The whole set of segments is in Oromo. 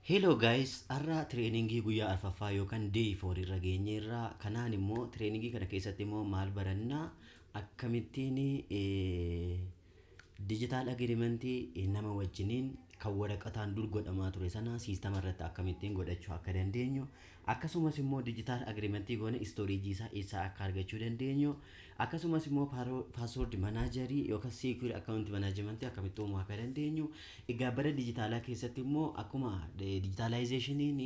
Hello guys, har'a treeningii guyyaa arfaffaa yookaan day 4 irra geenyeerra. Kanaan immoo treeningii kana keessatti immoo maal barannaa akkamittiin digital agreementii nama wajjiniin kan waraqataan dur godhamaa ture sana siistama irratti akkamittiin godhachuu akka dandeenyu, akkasumas immoo digital agreementii goone storage isaa akka argachuu dandeenyu, akkasumas immoo password managerii yookaan secure account management akkamitti uumuu akka dandeenyu. Egaa bara digitaalaa keessatti immoo akkuma digitalizationiin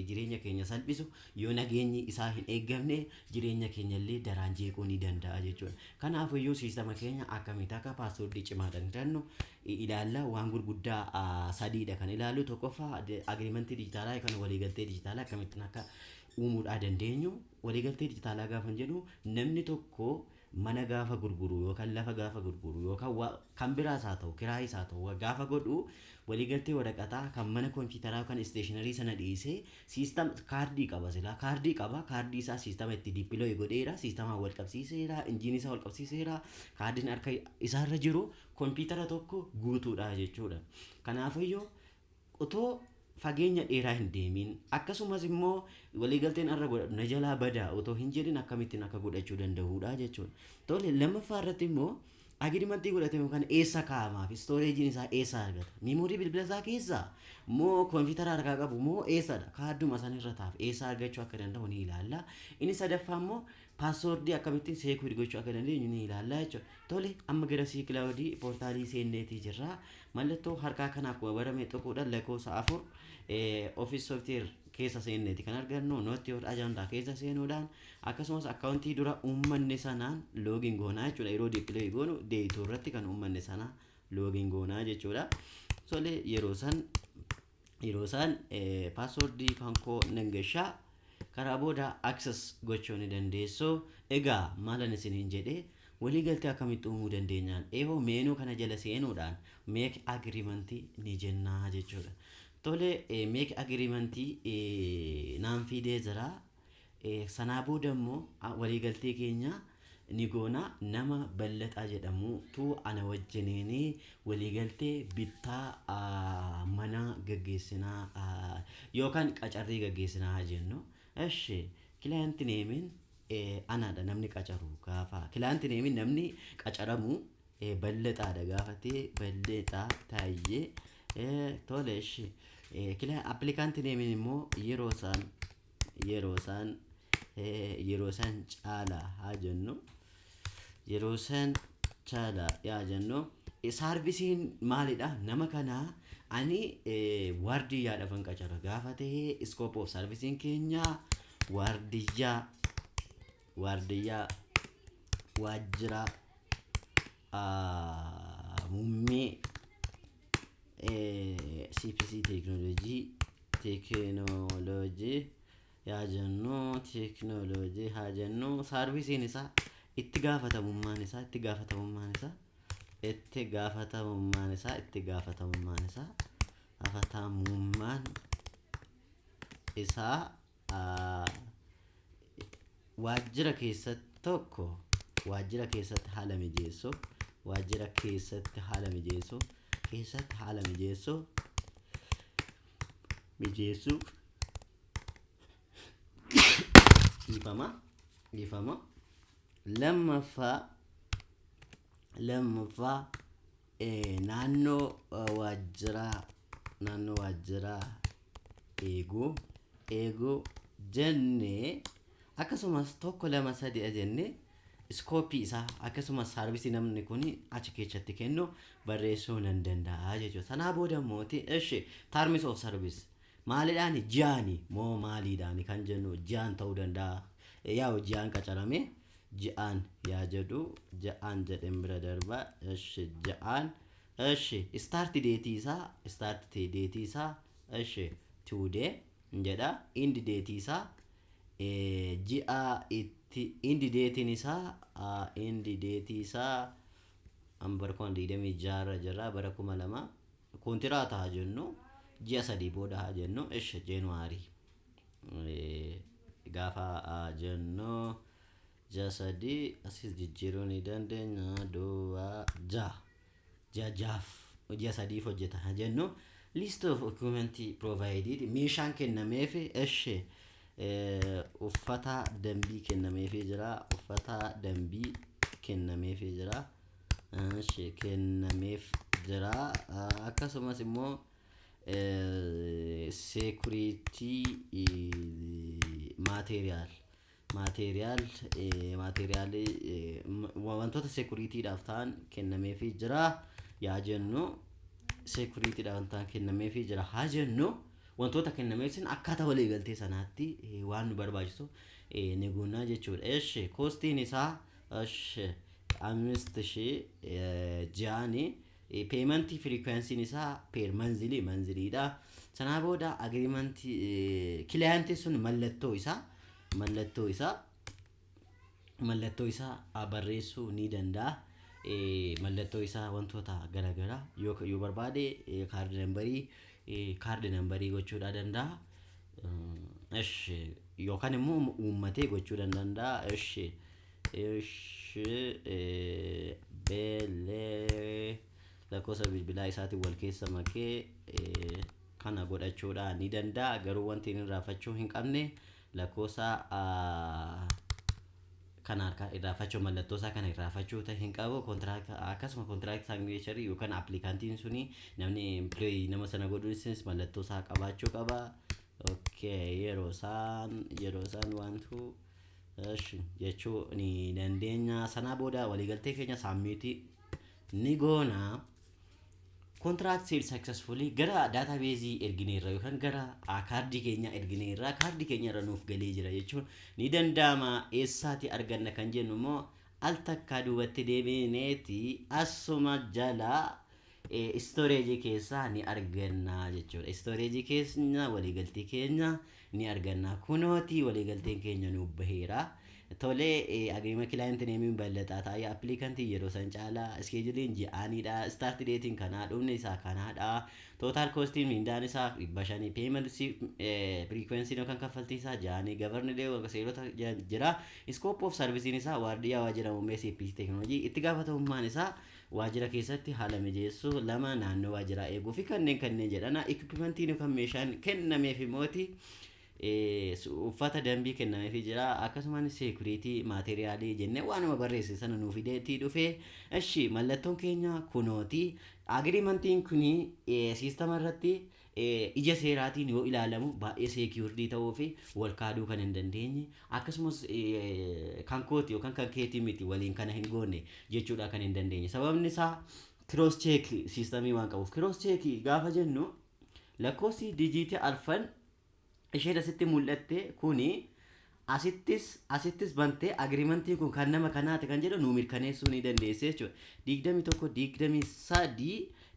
jireenya keenya salphisu yoo nageenyi isaa hin eeggamne jireenya keenya illee daraan jeequu ni danda'a jechuudha. Kanaaf iyyuu siistama keenya akkamitti akka password cimaadhaan hidhannu ilaalla. Waan gurguddaa sadiidha kan ilaallu. Tokkoffaa agreementii digitaalaa kan waliigaltee digitaalaa akkamittiin akka uumuudhaa dandeenyu. Waliigaltee digitaalaa gaafa jedhu namni tokko mana gaafa gurguru yookaan lafa gaafa gurguru yookaan kan biraas haa ta'u kiraayis haa ta'u gaafa godhu waliigaltee waraqataa kan mana kompiitaraa kan isteeshinarii sana dhiisee siistam kaardii qaba silaa kaardii isaa siistama itti dippilooyi godheera siistamaan wal qabsiiseera injiin isaa wal qabsiiseera kaardiin harka isaarra jiru kompiitara tokko guutuudha jechuudha. Kanaafiyyuu otoo fageenya dheeraa hin deemin akkasumas immoo waliigalteen irra godhatu na jalaa badaa otoo hin jedhin akkamittiin akka godhachuu danda'uudha jechuudha. Tole lammaffaa irratti immoo agreementii godhatame kan eessa kaa'amaaf stooreejiin isaa eessa argata miimoorii bilbila isaa keessaa moo kompiitara harkaa qabu moo eessadha kaarduma san irra taa'u eessa argachuu akka danda'u ni ilaalla. Inni sadaffaa immoo paaswoordii akkamittiin seekurii gochuu akka dandeenyu ni ilaalla jechuudha. Tole amma gara siikilaawudii poortaalii seenneetii jirra. Mallattoo harkaa kana akkuma barame tokkodhaan lakkoofsa 4 office software keessa seenneeti kan argannu nootti yoo ajandaa keessa seenuudhaan akkasumas akkaawuntii dura uummanne sanaan loogiin goonaa jechuudha. Yeroo dippilooyi goonu deeyituu irratti kan uummanne sana loogiin goonaa jechuudha. Tole yeroo san paaswoordii kan koo nangashaa karaa booda access gochuu ni dandeessu. Egaa maalan isiniin jedhee waliigaltee akkamitti uumuu dandeenyaan eehoo meenuu kana jala seenuudhaan make agreementii ni jennaa jechuudha. Tole make agreementii naan fidee jira. Sanaa booda immoo waliigaltee keenya ni goona. Nama Ballaxaa jedhamutu ana wajjiniin waliigaltee bittaa mana gaggeessinaa yookaan qacarrii gaggeessinaa jennu. Eshi kilaantii neemin anaadha namni qacaru gaafa kilaantii neemin namni qacaramu Ballaxaadha gaafatee Ballaxaa taayee tole eshi appilikaantii neemin immoo yeroo isaan caalaa haa jennu yeroo isaan caalaa yaa jennu. Saarvisiin maalidha nama kanaa ani waardiyyaadhaafan qacara gaafa ta'e scope of servicing keenya waardiyyaa waajjira muummee CPC teknoolojii yaa jennu teknoolojii haa jennu. Saarvisiin isaa itti gaafatamummaan isaa waajjira keessatti haala mijeessu ifama. Lammaffaa naannoo waajjiraa eeguu jennee akkasumas tokko lama sadii jennee iskooppii isaa akkasumas saarvisii namni kun achi keessatti kennu barreessuu nan danda'a jechuudha. Sanaa booda immoo terms of service maalidhaan ji'aani moo maaliidhaan kan jennu ji'aan ta'uu danda'a. Yaa ji'aan qacarame ji'aan yaa jedhu ji'aan jedhen bira darba ji'aan start date isaa today jedha. End date isaa ji'a itti end date isaa bara 2026 jira bara 2000 kontiraata haa jennu ji'a 3 booda haa jennu January gaafa jennu ji'a 3 asis jijjiiruu ni dandeenya duwwaa ji'a 3 hojjeta haa jennu. list of equipment provided meeshaan kennameefi eshi uffata dambii kennameefi jira uffata dambii kennameefi jira eshi kennameef jira akkasumas immoo security material wantoota security dhaaf ta'an kennameefi jira yaa jennu security dhaaf ta'an kennameefi jira haa jennu wantoota kennameefsin akkaataa walii galtee sanaatti waan nu barbaachisu ni guunnaa jechuudha. Eshi kostiin isaa eshi 5000 jaani payment frequency isaa per manziliidha. Sanaa booda agreement client sun mallattoo isaa barreessuu ni danda'a. Mallattoo isaa wantoota garaagaraa yoo barbaade kaardi nambarii gochuudha danda'a. Eshi yookaan immoo uummatee gochuu danda'a. Eshi beelee lakkoofsa bilbilaa isaatiin wal keessa makee kana godhachuudha ni danda'a. Garuu wanti inni raafachuu hin qabne lakkoofsa kana irraafachuu mallattoo isaa kana irraafachuu hin qabu. Akkasuma contract signature yookaan applikantiin suni namni employee nama sana godhuunis mallattoo isaa qabaachuu qaba. Okay, yeroo isaan wantu jechuu ni dandeenya. Sanaa booda waliigaltee keenya saammiitii ni goona. Contract sale successfully gara database ergineerra yookaan gara kaardii keenya ergineerra kaardii keenya irra nuuf galee jira jechuun ni danda'ama. Eessaati arganna kan jennu immoo al takka duubatti deebineeti asuma jala storage keessa ni arganna jechuudha. Storage keenya waliigaltee keenya ni arganna. Kunooti waliigalteen keenya nuuf baheera. Tole agreement client name bal'ataa ta'ee applicant yeroo san caalaa scheduling ji'aanidha. Start datein kana dhumni isaa kanaadha. Total costing mindaan isaa 500 payment frequency yookaan kaffaltii isaa ji'aanii governor day wal seerota jira. Scope of service isaa waardiyyaa waajjira muummee CPC technology itti gaafatamummaan isaa waajjira keessatti haala mijeessuu lama naannoo waajjira eeguu fi kanneen jedhana. Equipmentiin yookaan meeshaan kennameefi mooti uffata dambii kennameefi jira. Akkasumas security materiaalii jennee waanuma barreesse sana nuuf fideetii dhufe. Eshi mallattoon keenya kunooti. Agreementiin kuni siistama irratti ija seeraatiin yoo ilaalamu baay'ee secured ta'uu fi wal kaaduu kan hin dandeenye akkasumas kan kooti yookaan kan keetii miti waliin kana hin goone jechuudha kan hin dandeenye. Sababni isaa cross check systemii waan qabuuf. Cross check gaafa jennu lakkoofsi dijiitii arfan ishee asitti mul'atte kuni asittis bantee agreementiin kun kan nama kanaati kan jedhu nu mirkaneessuu ni dandeesse jechuudha.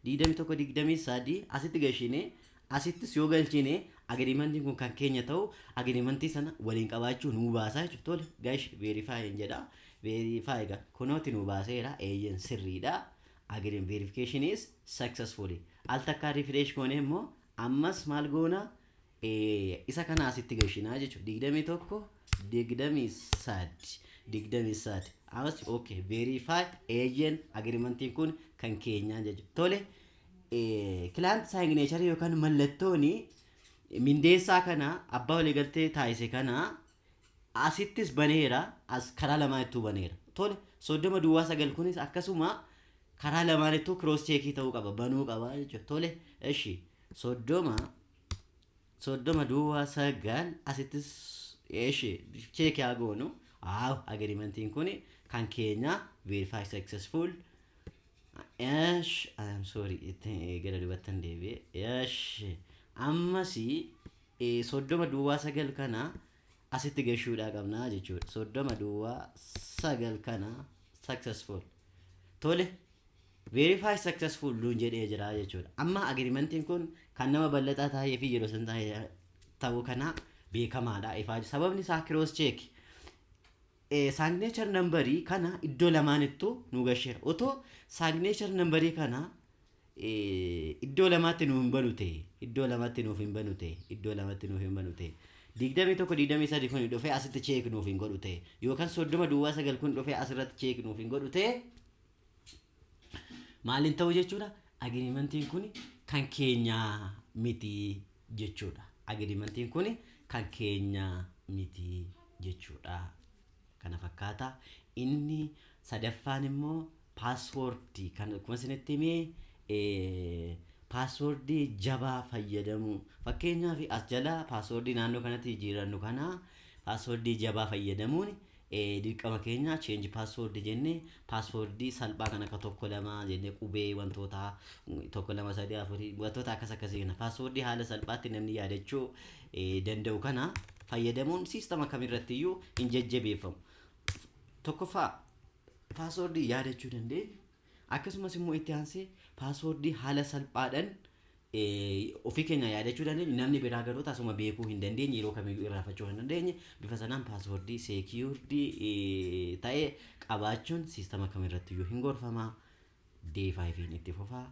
21 asitti galchine asittis yoo galchine agreementiin kun kan keenya ta'u agreementii sana waliin qabaachuu nu baasa jechuudha. Tole gash verify jedha. Verify kunooti nu baaseera eeyyen sirriidha. Agreement verification is successfully. Al takka refresh goone immoo ammas maal goona isa kana asitti galchinaa jechuudha. 23 amas okay verify agent agreementiin kun kan keenya jechuudha. Tole client signature yookaan mallattooni mindeessaa kana abbaa waliigaltee taasise kana asittis baneera as karaa lamaanittuu baneera. Tole 39 kunis akkasuma karaa lamaanittuu cross check ta'uu qaba banuu qaba jechuudha. Tole eshi 39 asittis eshi check yaa goonu agreementiin kun kan keenya verify successful. I'm sorry gara dubattan deebi'e. Ammasi 39 kana asitti gashuudha qabna jechuudha. 39 kana successful. Tole verify successful luun jedhee jira jechuudha. Amma agreementiin kun kan nama bal'ataa taa'ee fi yeroo san ta'uu kana beekamaadha. Ifaa sababni isaa cross check signature numberii kana iddoo lamaanittu nu gasheera. Otoo signature numberii kana iddoo lamaatti nuuf hin banu ta'e 21 kun dhufee asitti check nuuf hin godhu ta'e yookaan 39 kun dhufee asirratti check nuuf hin godhu ta'e maalin ta'u jechuudha. Agreementiin kun kan keenya miti jechuudha. Agreementiin kun kan keenya miti jechuudha. Kana fakkaata. Inni sadaffaan immoo paaswoordii kan akkuma isinitti himee paaswoordii jabaa fayyadamu. Fakkeenyaaf as jala paaswoordii naannoo kanatti jijjiirannu kana paaswoordii jabaa fayyadamuun dirqama keenya change password jennee paaswoordii salphaa kan akka tokko lama jennee qubee wantoota tokko lama sadii afurii wantoota akkasii kana paaswoordii haala salphaatti namni yaadachuu danda'u kana fayyadamuun siistama kamirratti iyyuu hin jajjabeeffamu. Tokkoffaa paaswoordii yaadachuu dandeenya. Akkasumas immoo itti aansee paaswoordii haala salphaadhaan ofii keenya yaadachuu dandeenya. Namni biraa garuu tasuma beekuu hin dandeenye yeroo kamiyyuu irraanfachuu hin dandeenye. Bifa sanaan paaswoordii seekiyuurdii ta'ee qabaachuun siistama kamirratti iyyuu hin gorfama. D5 itti fufaa.